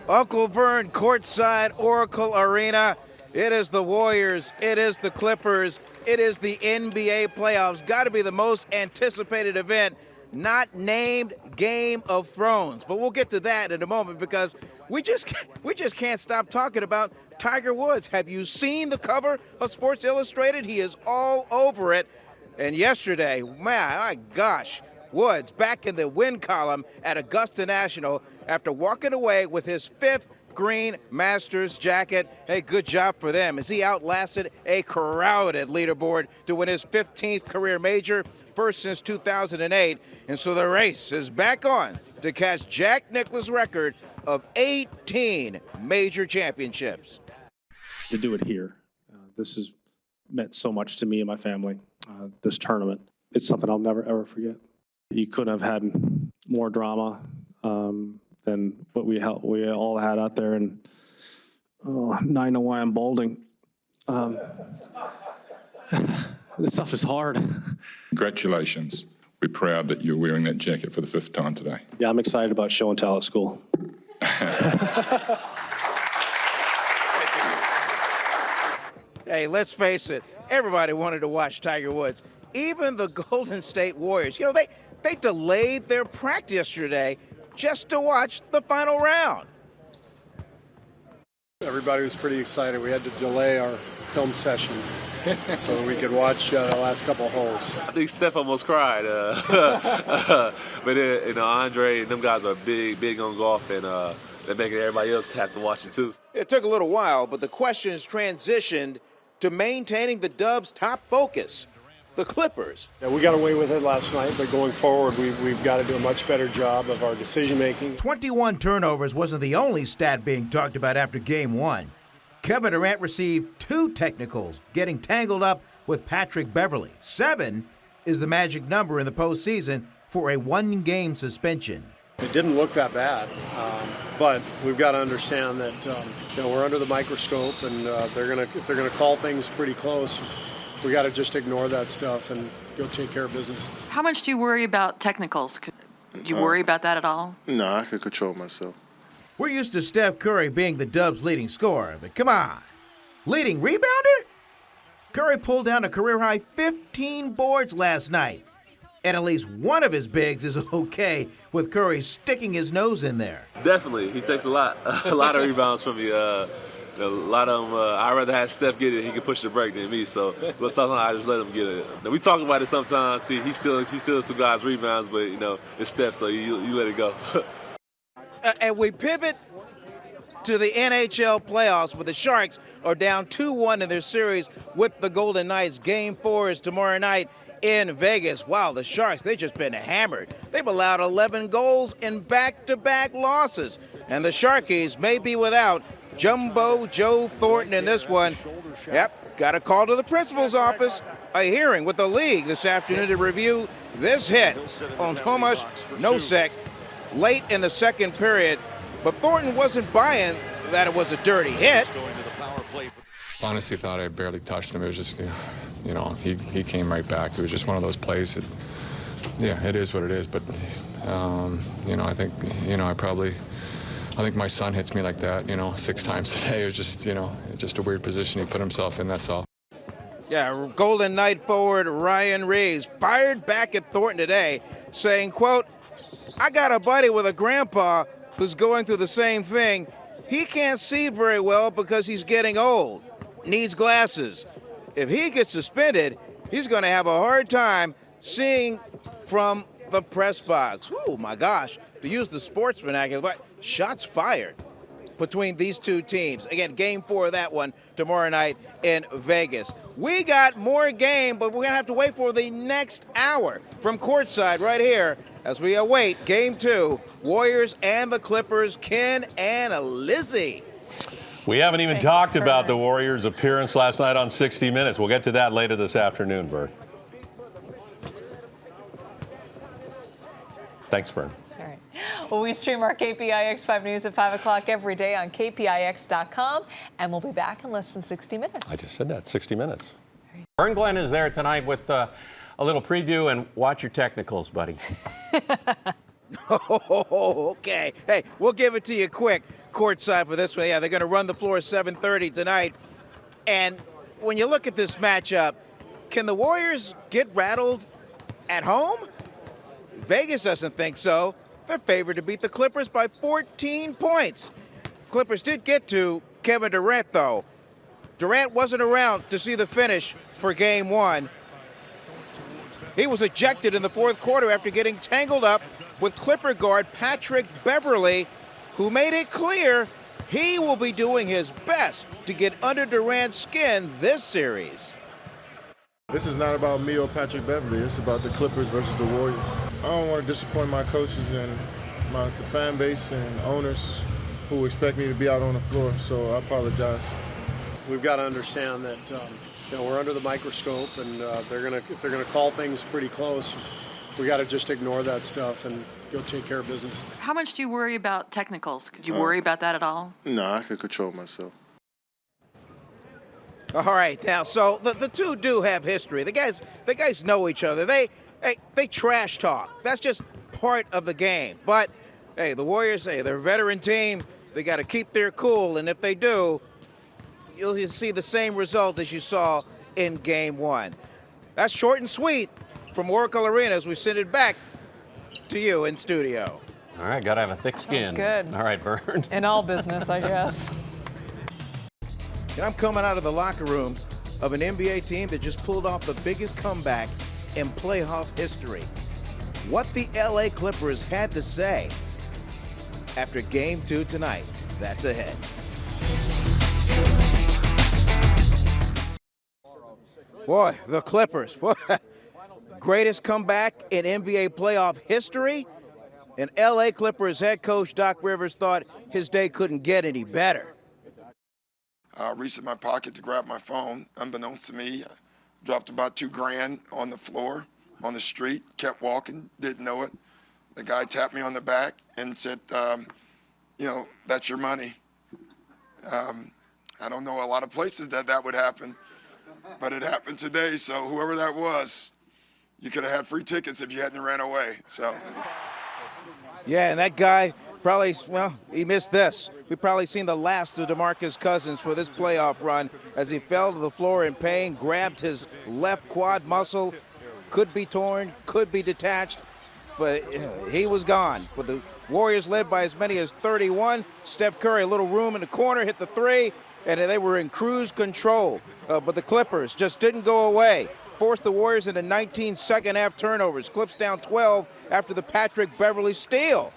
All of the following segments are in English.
Uncle Vern, courtside, Oracle Arena. It is the Warriors. It is the Clippers. It is the NBA playoffs. Got to be the most anticipated event, not named Game of Thrones. But we'll get to that in a moment because we just can't stop talking about Tiger Woods. Have you seen the cover of Sports Illustrated? He is all over it. And yesterday, my gosh, Woods back in the win column at Augusta National after walking away with his fifth green Masters jacket. Hey, good job for them as he outlasted a crowded leaderboard to win his 15th career major, first since 2008. And so the race is back on to catch Jack Nicklaus' record of 18 major championships. To do it here, this has meant so much to me and my family, this tournament. It's something I'll never, ever forget. You couldn't have had more drama than what we all had out there. And now I know why I'm balding. This stuff is hard. Congratulations. We're proud that you're wearing that jacket for the 5th time today. Yeah, I'm excited about show and tell at school. Hey, let's face it, everybody wanted to watch Tiger Woods. Even the Golden State Warriors. You know, they delayed their practice yesterday just to watch the final round. Everybody was pretty excited. We had to delay our film session so we could watch the last couple of holes. I think Steph almost cried. But Andre and them guys are big on golf, and they're making everybody else have to watch it too. It took a little while, but the questions transitioned to maintaining the Dubs' top focus, the Clippers. Yeah, we got away with it last night, but going forward, we've got to do a much better job of our decision-making. 21 turnovers wasn't the only stat being talked about after Game 1. Kevin Durant received 2 technicals, getting tangled up with Patrick Beverley. 7 is the magic number in the postseason for a 1-game suspension. It didn't look that bad, but we've got to understand that we're under the microscope, and if they're gonna call things pretty close, we got to just ignore that stuff and go take care of business. How much do you worry about technicals? Do you worry about that at all? No, I can control myself. We're used to Steph Curry being the Dubs' leading scorer, but come on, leading rebounder? Curry pulled down a career-high 15 boards last night. And at least one of his bigs is okay with Curry sticking his nose in there. Definitely, he takes a lot of rebounds from me. A lot of them, I'd rather have Steph get it. He can push the break than me. So, but sometimes I just let him get it. Now, we talk about it sometimes. See, he's stealing some guys' rebounds, but it's Steph, so you let it go. And we pivot to the NHL playoffs, where the Sharks are down 2-1 in their series with the Golden Knights. Game 4 is tomorrow night in Vegas. Wow, the Sharks, they've just been hammered. They've allowed 11 goals in back-to-back losses. And the Sharkies may be without Jumbo Joe Thornton in this one. Yep, got a call to the principal's office. A hearing with the league this afternoon to review this hit on Tomas Nosek late in the second period. But Thornton wasn't buying that it was a dirty hit. Honestly thought I barely touched him. It was just, he came right back. It was just one of those plays that, it is what it is. But, I think my son hits me like that, 6 times a day. It was just, just a weird position he put himself in, that's all. Yeah, Golden Knight forward Ryan Reeves fired back at Thornton today, saying, quote, "I got a buddy with a grandpa who's going through the same thing. He can't see very well because he's getting old, needs glasses. If he gets suspended, he's going to have a hard time seeing from the press box." Oh, my gosh, to use the sports vernacular, but shots fired between these two teams. Again, Game 4 of that one tomorrow night in Vegas. We got more game, but we're going to have to wait for the next hour from courtside right here as we await Game 2, Warriors and the Clippers, Ken and Lizzie. We haven't even talked about the Warriors' appearance last night on 60 Minutes. We'll get to that later this afternoon, Vern. Thanks, Vern. All right. Well, we stream our KPIX 5 News at 5 o'clock every day on KPIX.com, and we'll be back in less than 60 minutes. I just said that, 60 minutes. Vern Glenn is there tonight with a little preview, and watch your technicals, buddy. Oh, okay. Hey, we'll give it to you quick, courtside for this one. Yeah, they're going to run the floor 7:30 tonight. And when you look at this matchup, can the Warriors get rattled at home? Vegas doesn't think so. They're favored to beat the Clippers by 14 points. Clippers did get to Kevin Durant, though. Durant wasn't around to see the finish for Game 1. He was ejected in the fourth quarter after getting tangled up with Clipper guard Patrick Beverley, who made it clear he will be doing his best to get under Durant's skin this series. This is not about me or Patrick Beverley. This is about the Clippers versus the Warriors. I don't want to disappoint my coaches and the fan base and owners who expect me to be out on the floor, so I apologize. We've got to understand that we're under the microscope, and if they're gonna call things pretty close, we got to just ignore that stuff and go take care of business. How much do you worry about technicals? Could you worry about that at all? No, I can control myself. All right, now, so the two do have history. The guys know each other. They trash talk. That's just part of the game. But, hey, the Warriors, they're a veteran team. They got to keep their cool, and if they do, you'll see the same result as you saw in Game 1. That's short and sweet from Oracle Arena as we send it back to you in studio. All right, got to have a thick skin. That's good. All right, Vern. In all business, I guess. And I'm coming out of the locker room of an NBA team that just pulled off the biggest comeback in playoff history. What the LA Clippers had to say after Game 2 tonight, that's ahead. Boy, the Clippers. Greatest comeback in NBA playoff history. And LA Clippers head coach Doc Rivers thought his day couldn't get any better. I reached in my pocket to grab my phone. Unbeknownst to me, I dropped about $2,000 on the floor, on the street, kept walking, didn't know it. The guy tapped me on the back and said, that's your money. I don't know a lot of places that would happen, but it happened today. So whoever that was, you could have had free tickets if you hadn't ran away. So. Yeah, and that guy probably, he missed this. We've probably seen the last of DeMarcus Cousins for this playoff run as he fell to the floor in pain, grabbed his left quad muscle, could be torn, could be detached, but he was gone. With the Warriors led by as many as 31, Steph Curry, a little room in the corner, hit the three, and they were in cruise control. But the Clippers just didn't go away. Forced the Warriors into 19 second-half turnovers. Clips down 12 after the Patrick Beverley steal.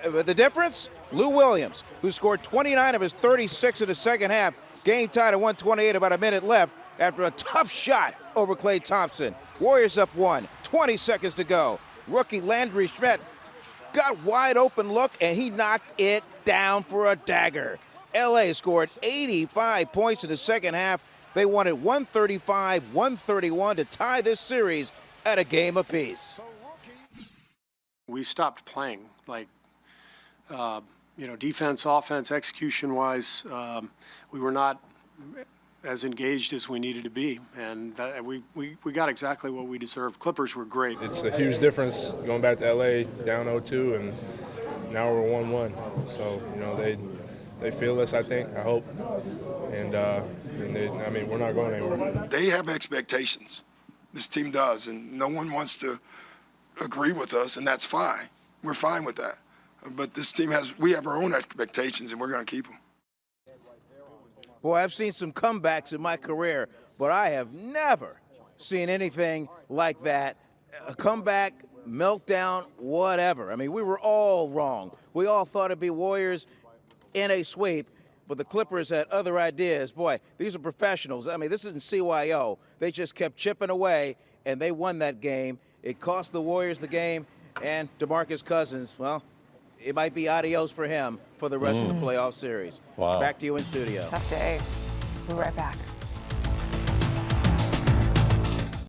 The difference? Lou Williams, who scored 29 of his 36 in the second half, game tied at 128, about a minute left after a tough shot over Klay Thompson. Warriors up 1, 20 seconds to go. Rookie Landry Schmidt got wide open look, and he knocked it down for a dagger. LA scored 85 points in the second half. They won it 135-131 to tie this series at a game apiece. We stopped playing, defense, offense, execution-wise, we were not as engaged as we needed to be, and we got exactly what we deserved. Clippers were great. It's a huge difference going back to LA down 0-2, and now we're 1-1. So they feel us, I think, I hope, and we're not going anywhere. They have expectations. This team does, and no one wants to agree with us, and that's fine. We're fine with that. But this team we have our own expectations, and we're going to keep them. Boy, I've seen some comebacks in my career, but I have never seen anything like that. A comeback, meltdown, whatever. I mean, we were all wrong. We all thought it'd be Warriors in a sweep, but the Clippers had other ideas. Boy, these are professionals. I mean, this isn't CYO. They just kept chipping away, and they won that game. It cost the Warriors the game, and DeMarcus Cousins, well, it might be adios for him for the rest of the playoff series. Wow. Back to you in studio. Tough day. We'll be right back.